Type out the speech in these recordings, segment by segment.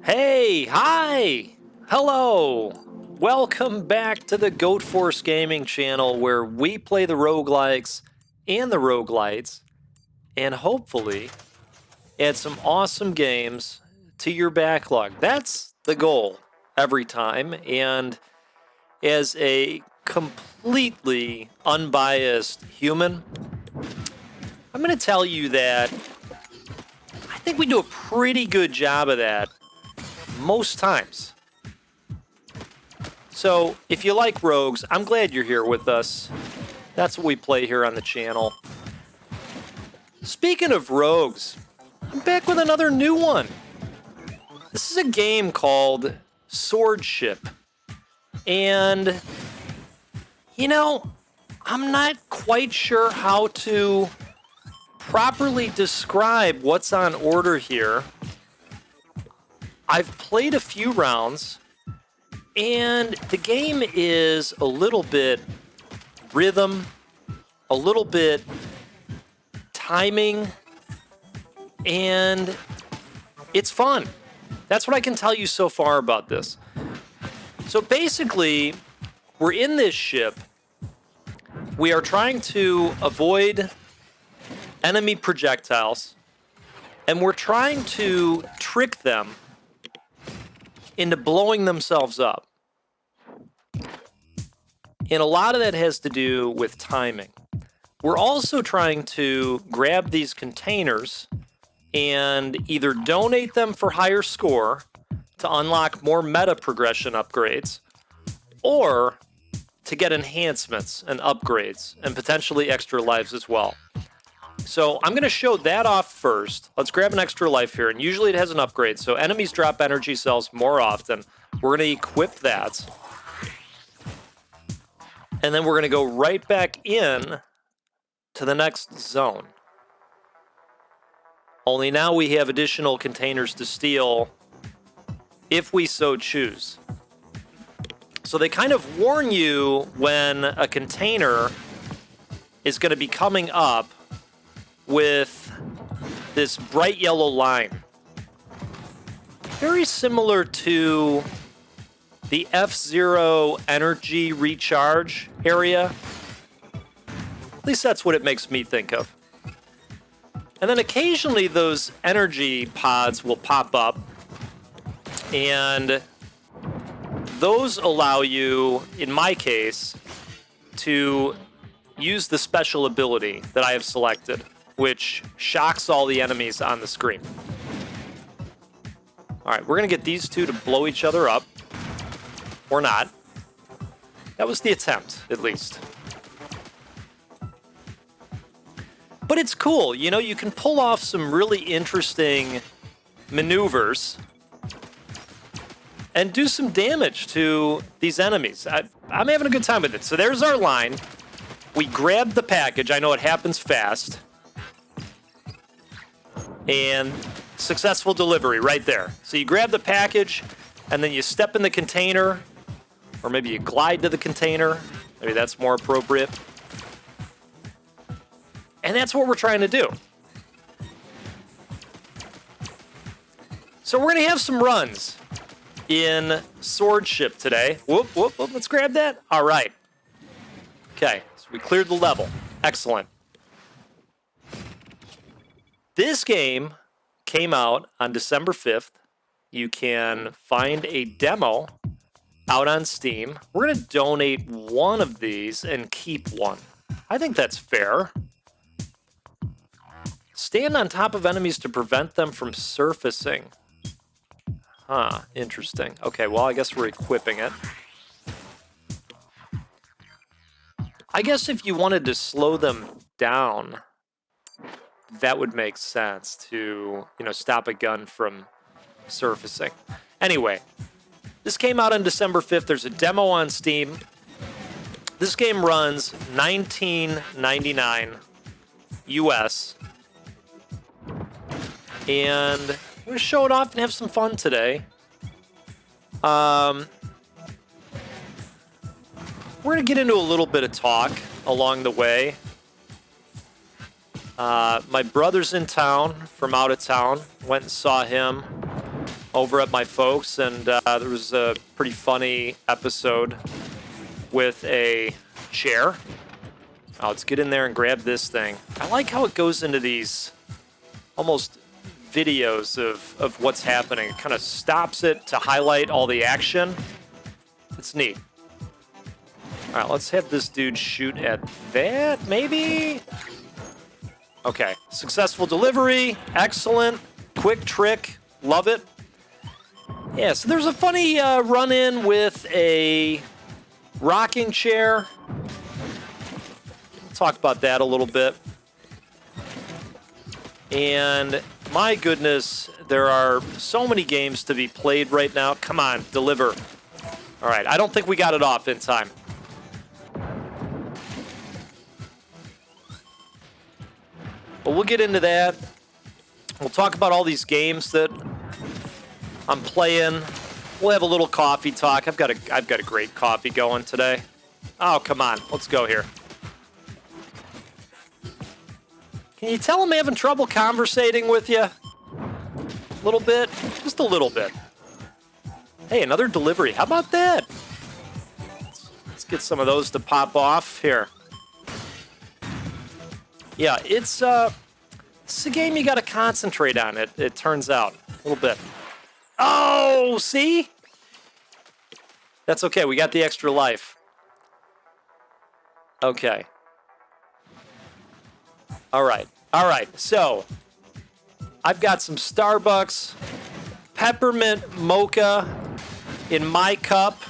Hey, hi, hello. Welcome back to the Goat Force Gaming channel where we play the roguelikes and the roguelites and hopefully add some awesome games to your backlog. That's the goal every time. And as a completely unbiased human, I'm going to tell you that I think we do a pretty good job of that most times. So if you like rogues, I'm glad you're here with us. That's what we play here on the channel. Speaking of rogues, I'm back with another new one. This is a game called Swordship. And, you know, I'm not quite sure how to properly describe what's on order here. I've played a few rounds, and the game is a little bit rhythm, a little bit timing, and it's fun. That's what I can tell you so far about this. So basically, we're in this ship. We are trying to avoid enemy projectiles, and we're trying to trick them into blowing themselves up. And a lot of that has to do with timing. We're also trying to grab these containers and either donate them for higher score to unlock more meta progression upgrades, or to get enhancements and upgrades and potentially extra lives as well. So I'm going to show that off first. Let's grab an extra life here, and usually it has an upgrade. So enemies drop energy cells more often. We're going to equip that. And then we're going to go right back in to the next zone. Only now we have additional containers to steal if we so choose. So they kind of warn you when a container is going to be coming up with this bright yellow line. Very similar to the F-Zero energy recharge area. At least that's what it makes me think of. And then occasionally those energy pods will pop up, and those allow you, in my case, to use the special ability that I have selected, which shocks all the enemies on the screen. All right, we're going to get these two to blow each other up. Or not. That was the attempt, at least. But it's cool. You know, you can pull off some really interesting maneuvers and do some damage to these enemies. I'm having a good time with it. So there's our line. We grabbed the package. I know it happens fast. And successful delivery right there. So you grab the package, and then you step in the container, or maybe you glide to the container. Maybe that's more appropriate. And that's what we're trying to do. So we're going to have some runs in Swordship today. Whoop, whoop, whoop. Let's grab that. All right. Okay, so we cleared the level. Excellent. This game came out on December 5th. You can find a demo out on Steam. We're going to donate one of these and keep one. I think that's fair. Stand on top of enemies to prevent them from surfacing. Huh, interesting. Okay, well, I guess we're equipping it. I guess if you wanted to slow them down, that would make sense to, stop a gun from surfacing. Anyway, this came out on December 5th. There's a demo on Steam. This game runs $19.99 US. And I'm going to show it off and have some fun today. We're going to get into a little bit of talk along the way. My brother's in town from out of town. Went and saw him over at my folks, and there was a pretty funny episode with a chair. Oh, let's get in there and grab this thing. I like how it goes into these almost videos of what's happening. It kind of stops it to highlight all the action. It's neat. All right, let's have this dude shoot at that, maybe? Okay, successful delivery. Excellent. Quick trick. Love it. Yeah, so there's a funny run-in with a rocking chair. We'll talk about that a little bit. And my goodness, there are so many games to be played right now. Come on, deliver. All right, I don't think we got it off in time. But we'll get into that. We'll talk about all these games that I'm playing. We'll have a little coffee talk. I've got a great coffee going today. Oh, come on. Let's go here. Can you tell I'm having trouble conversating with you? A little bit? Just a little bit. Hey, another delivery. How about that? Let's get some of those to pop off here. Yeah, it's a game you got to concentrate on, it turns out. A little bit. Oh, see? That's okay. We got the extra life. Okay. All right. So, I've got some Starbucks peppermint mocha in my cup.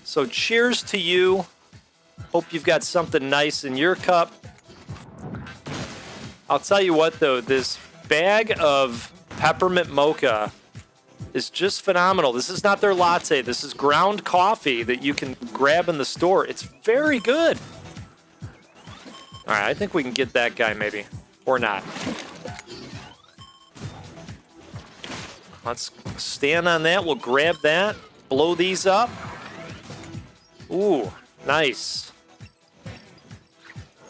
So, cheers to you. Hope you've got something nice in your cup. I'll tell you what, though, this bag of peppermint mocha is just phenomenal. This is not their latte. This is ground coffee that you can grab in the store. It's very good. All right, I think we can get that guy maybe. Or not. Let's stand on that. We'll grab that. Blow these up. Ooh, nice.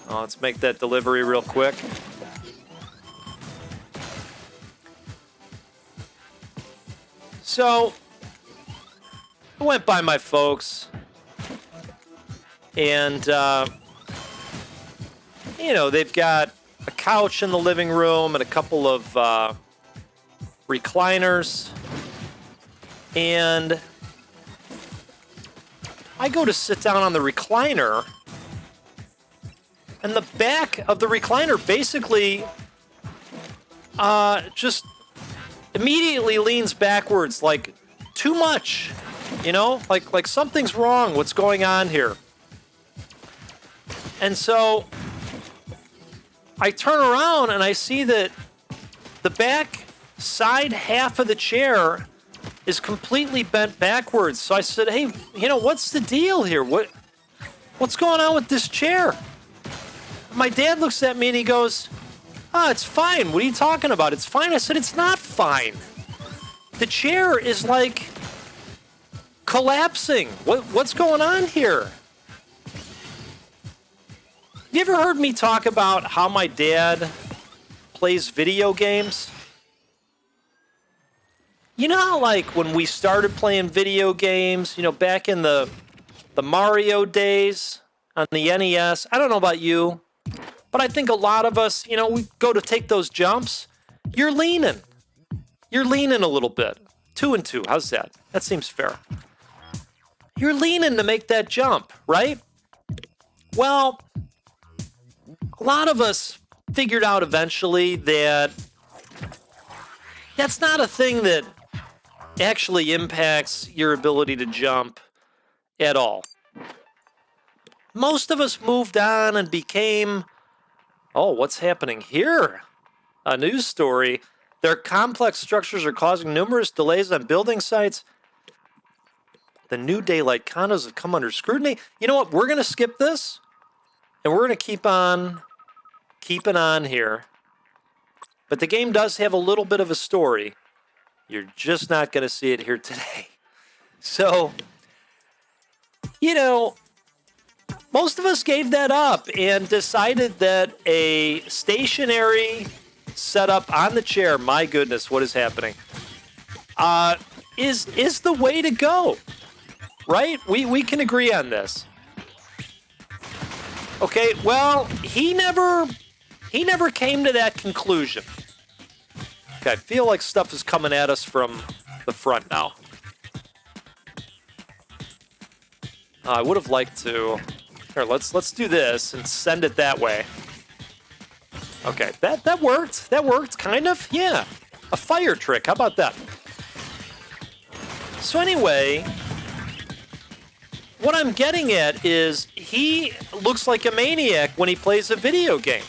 Oh, let's make that delivery real quick. So, I went by my folks, and, they've got a couch in the living room and a couple of recliners, and I go to sit down on the recliner, and the back of the recliner basically just immediately leans backwards, like too much, like something's wrong. What's going on here? And so I turn around and I see that the back side half of the chair is completely bent backwards. So I said, hey, what's the deal here? What's going on with this chair? My dad looks at me and he goes, it's fine. What are you talking about? It's fine. I said, it's not fine. The chair is like collapsing. What's going on here? Have you ever heard me talk about how my dad plays video games? You know how, like, when we started playing video games, back in the Mario days on the NES, I don't know about you, but I think a lot of us, we go to take those jumps. You're leaning. You're leaning a little bit. 2 and 2. How's that? That seems fair. You're leaning to make that jump, right? Well, a lot of us figured out eventually that that's not a thing that actually impacts your ability to jump at all. Most of us moved on and became, what's happening here? A news story. Their complex structures are causing numerous delays on building sites. The new daylight condos have come under scrutiny. You know what? We're going to skip this, and we're going to keep on keeping on here. But the game does have a little bit of a story. You're just not going to see it here today. So, most of us gave that up and decided that a stationary setup on the chair, my goodness, what is happening? is the way to go, right? We can agree on this. Okay, well, he never came to that conclusion. Okay, I feel like stuff is coming at us from the front now. I would have liked to. Here, let's do this and send it that way. Okay, that worked. That worked, kind of. Yeah, a fire trick. How about that? So anyway, what I'm getting at is he looks like a maniac when he plays a video game.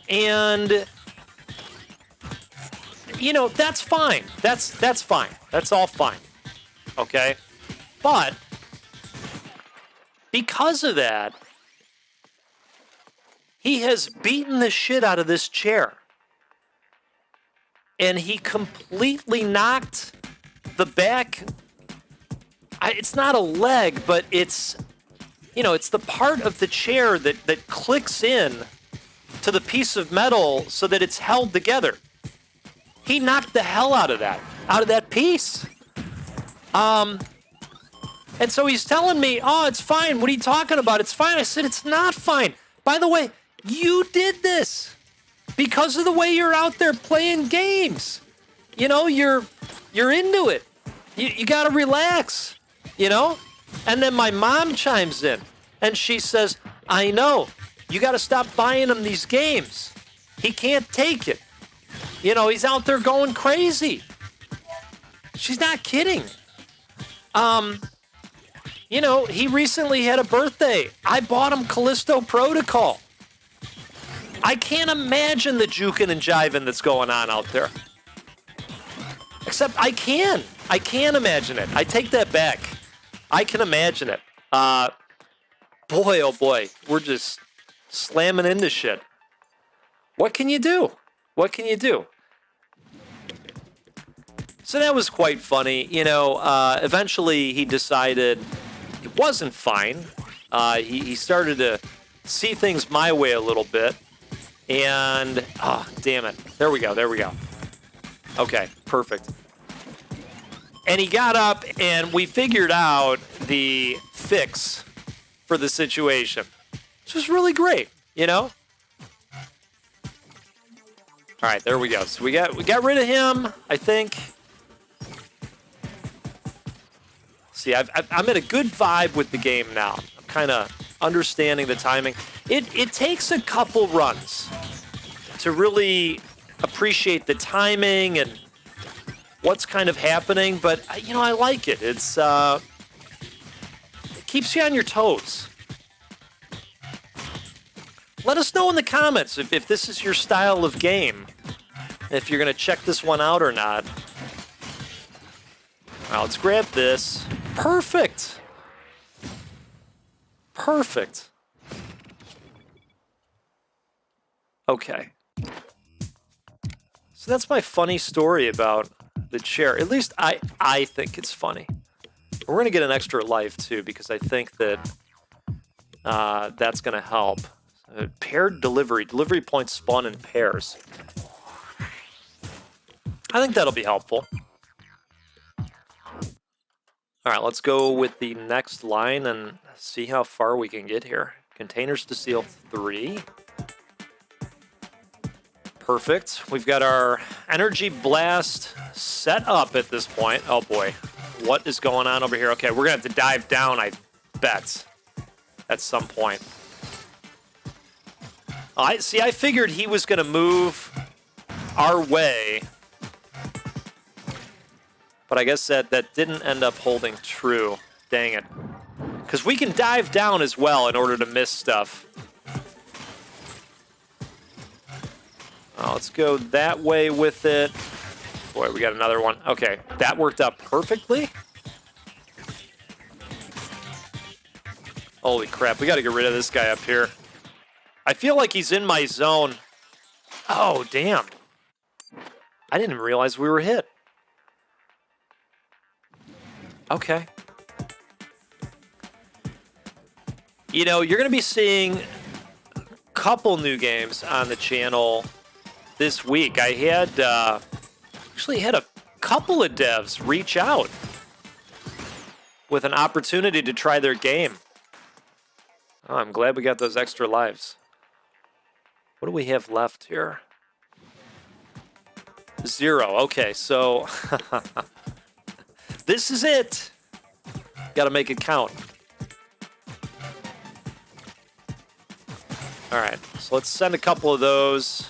And, you know, that's fine. That's fine. That's all fine. Okay? But because of that, he has beaten the shit out of this chair. And he completely knocked the back. It's not a leg, but it's, you know, it's the part of the chair that clicks in to the piece of metal so that it's held together. He knocked the hell out of that piece. And so he's telling me, oh, it's fine. What are you talking about? It's fine. I said, it's not fine. By the way, you did this because of the way you're out there playing games. You know, you're into it. You got to relax, you know? And then my mom chimes in and she says, I know. You got to stop buying him these games. He can't take it. You know, he's out there going crazy. She's not kidding. You know, he recently had a birthday. I bought him Callisto Protocol. I can't imagine the juking and jiving that's going on out there. Except I can imagine it. I take that back. I can imagine it. Boy, oh boy, we're just slamming into shit. What can you do? What can you do? So that was quite funny. You know, eventually he decided it wasn't fine. He started to see things my way a little bit. And, oh, damn it. There we go. Okay, perfect. And he got up and we figured out the fix for the situation. Which was really great, you know? All right, there we go. So we got rid of him, I think. See, I'm in a good vibe with the game now. I'm kind of understanding the timing. It takes a couple runs to really appreciate the timing and what's kind of happening, but you know, I like it. It keeps you on your toes. Let us know in the comments if this is your style of game, if you're going to check this one out or not. Now, let's grab this. Perfect. Perfect. Okay. So that's my funny story about the chair. At least I think it's funny. We're going to get an extra life, too, because I think that that's going to help. Paired delivery. Delivery points spawn in pairs. I think that'll be helpful. All right, let's go with the next line and see how far we can get here. Containers to seal 3. Perfect. We've got our energy blast set up at this point. Oh boy, what is going on over here? Okay, we're gonna have to dive down, I bet, at some point. I figured he was gonna move our way, but I guess that didn't end up holding true. Dang it. Because we can dive down as well in order to miss stuff. Let's go that way with it. Boy, we got another one. Okay, that worked out perfectly. Holy crap, we got to get rid of this guy up here. I feel like he's in my zone. Oh, damn. I didn't even realize we were hit. Okay. You know, you're going to be seeing a couple new games on the channel this week. I had actually had a couple of devs reach out with an opportunity to try their game. Oh, I'm glad we got those extra lives. What do we have left here? 0. Okay, so this is it. Got to make it count. All right, so let's send a couple of those.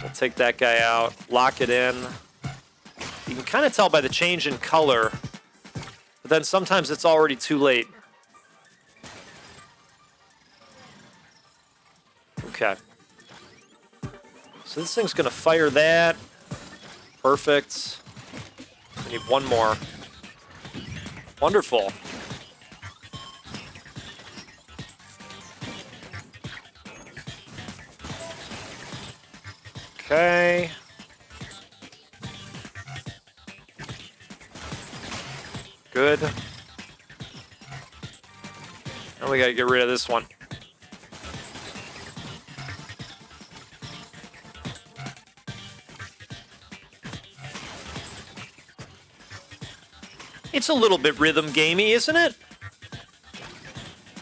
We'll take that guy out, lock it in. You can kind of tell by the change in color, but then sometimes it's already too late. Okay. So this thing's going to fire that. Perfect. We need one more. Wonderful. Okay. Good. Now we got to get rid of this one. It's a little bit rhythm gamey, isn't it?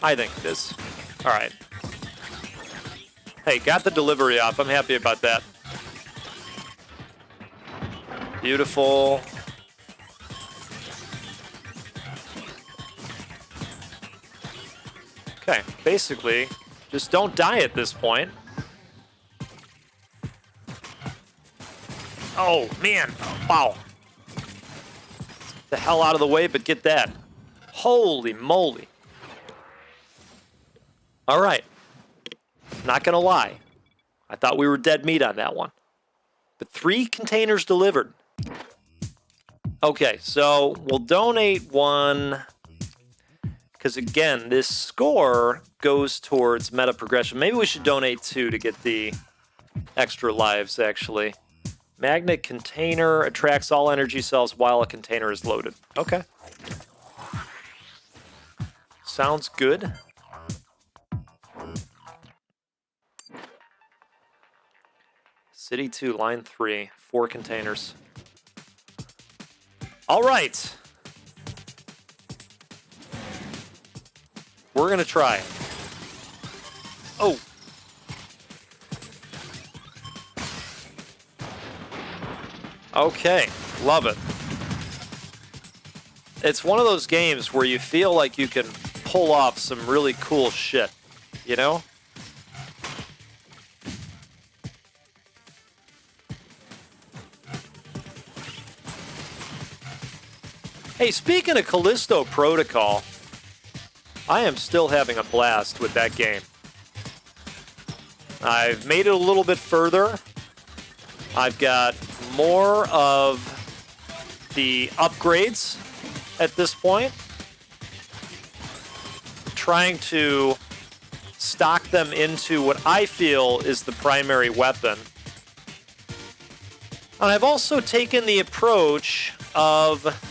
I think it is. All right. Hey, got the delivery off. I'm happy about that. Beautiful. Okay, basically, just don't die at this point. Oh, man. Wow. The hell out of the way, but get that. Holy moly. All right. Not going to lie. I thought we were dead meat on that one. But 3 containers delivered. Okay, so we'll donate 1. Because again, this score goes towards meta progression. Maybe we should donate 2 to get the extra lives, actually. Magnet container attracts all energy cells while a container is loaded. Okay. Sounds good. City 2, line 3, 4 containers. All right. We're going to try. Oh. Okay, love it. It's one of those games where you feel like you can pull off some really cool shit, you know? Hey, speaking of Callisto Protocol, I am still having a blast with that game. I've made it a little bit further. I've got more of the upgrades at this point. Trying to stock them into what I feel is the primary weapon. And I've also taken the approach of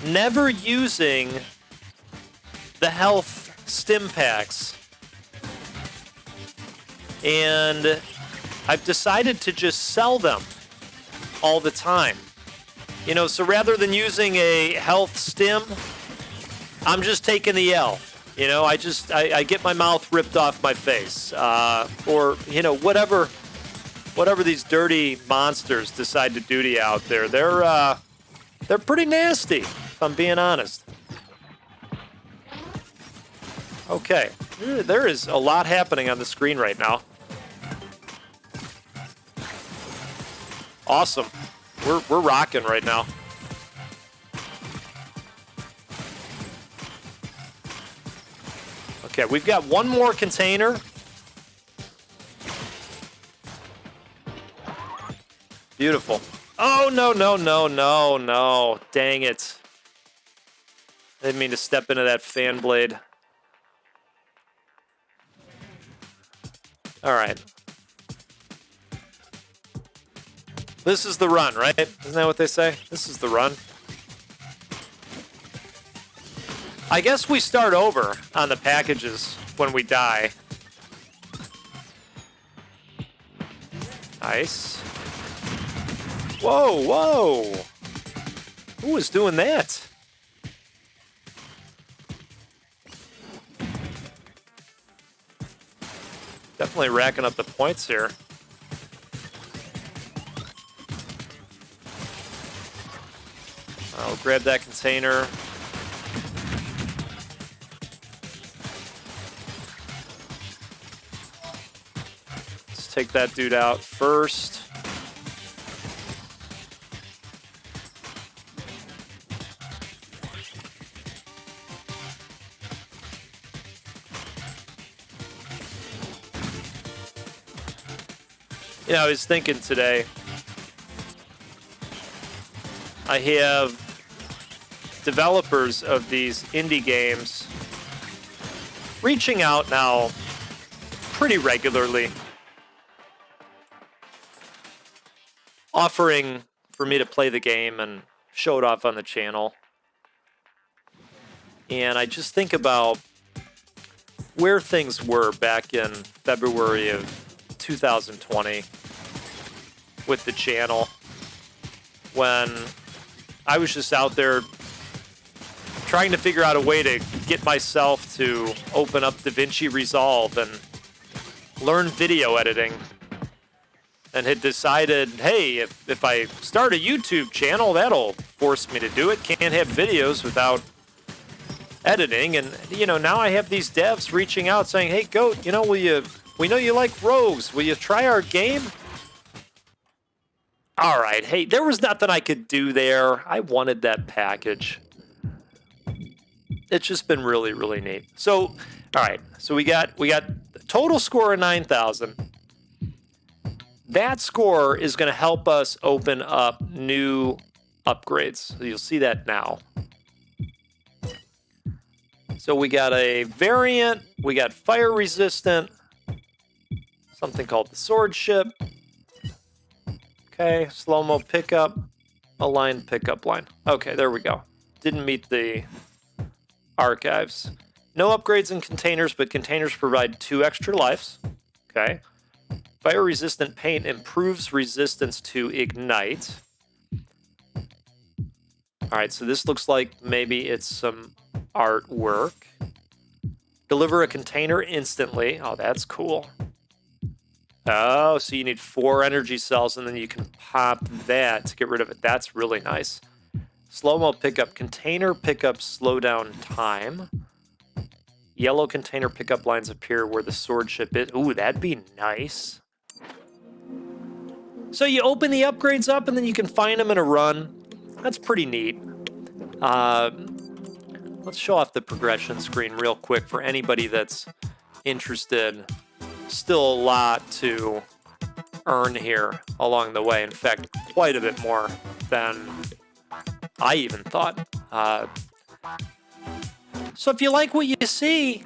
never using the health stim packs. And I've decided to just sell them all the time. You know, so rather than using a health stim, I'm just taking the L. You know, I get my mouth ripped off my face. Or, you know, whatever these dirty monsters decide to duty out there. They're pretty nasty, if I'm being honest. Okay, there is a lot happening on the screen right now. Awesome. We're rocking right now. Okay, we've got one more container. Beautiful. Oh, no. Dang it. I didn't mean to step into that fan blade. All right. This is the run, right? Isn't that what they say? This is the run. I guess we start over on the packages when we die. Nice. Whoa, whoa. Who was doing that? Definitely racking up the points here. I'll grab that container. Let's take that dude out first. You know, I was thinking today, I have developers of these indie games reaching out now pretty regularly, offering for me to play the game and show it off on the channel. And I just think about where things were back in February of 2020 with the channel, when I was just out there trying to figure out a way to get myself to open up DaVinci Resolve and learn video editing, and had decided, hey, if I start a YouTube channel, that'll force me to do it. Can't have videos without editing. And, you know, now I have these devs reaching out saying, hey, Goat, you know, we know you like rogues. Will you try our game? All right. Hey, there was nothing I could do there. I wanted that package. It's just been really, really neat. So, all right. So we got total score of 9,000. That score is going to help us open up new upgrades. So you'll see that now. So we got a variant. We got fire resistant. Something called the Swordship. Okay, slow-mo pickup, aligned pickup line. Okay, there we go. Didn't meet the archives. No upgrades in containers, but containers provide 2 extra lives. Okay. Fire-resistant paint improves resistance to ignite. All right, so this looks like maybe it's some artwork. Deliver a container instantly. Oh, that's cool. Oh, so you need 4 energy cells, and then you can pop that to get rid of it. That's really nice. Slow-mo pickup. Container pickup slowdown time. Yellow container pickup lines appear where the swordship is. Ooh, that'd be nice. So you open the upgrades up, and then you can find them in a run. That's pretty neat. Let's show off the progression screen real quick for anybody that's interested. Still a lot to earn here along the way. In fact, quite a bit more than I even thought. So if you like what you see,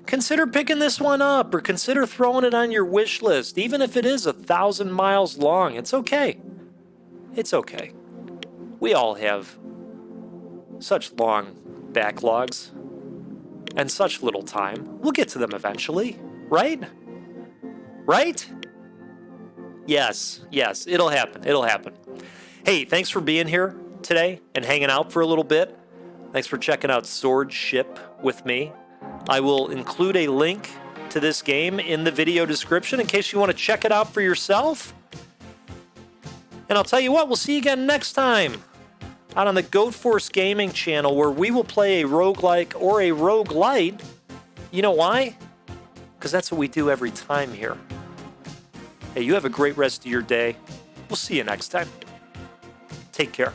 consider picking this one up, or consider throwing it on your wish list. Even if it is 1,000 miles long, it's okay. It's okay. We all have such long backlogs and such little time. We'll get to them eventually. Right? Right? Yes, it'll happen. It'll happen. Hey, thanks for being here today and hanging out for a little bit. Thanks for checking out Swordship with me. I will include a link to this game in the video description in case you want to check it out for yourself. And I'll tell you what, we'll see you again next time out on the Goat Force Gaming channel, where we will play a roguelike or a roguelite. You know why? Because that's what we do every time here. Hey, you have a great rest of your day. We'll see you next time. Take care.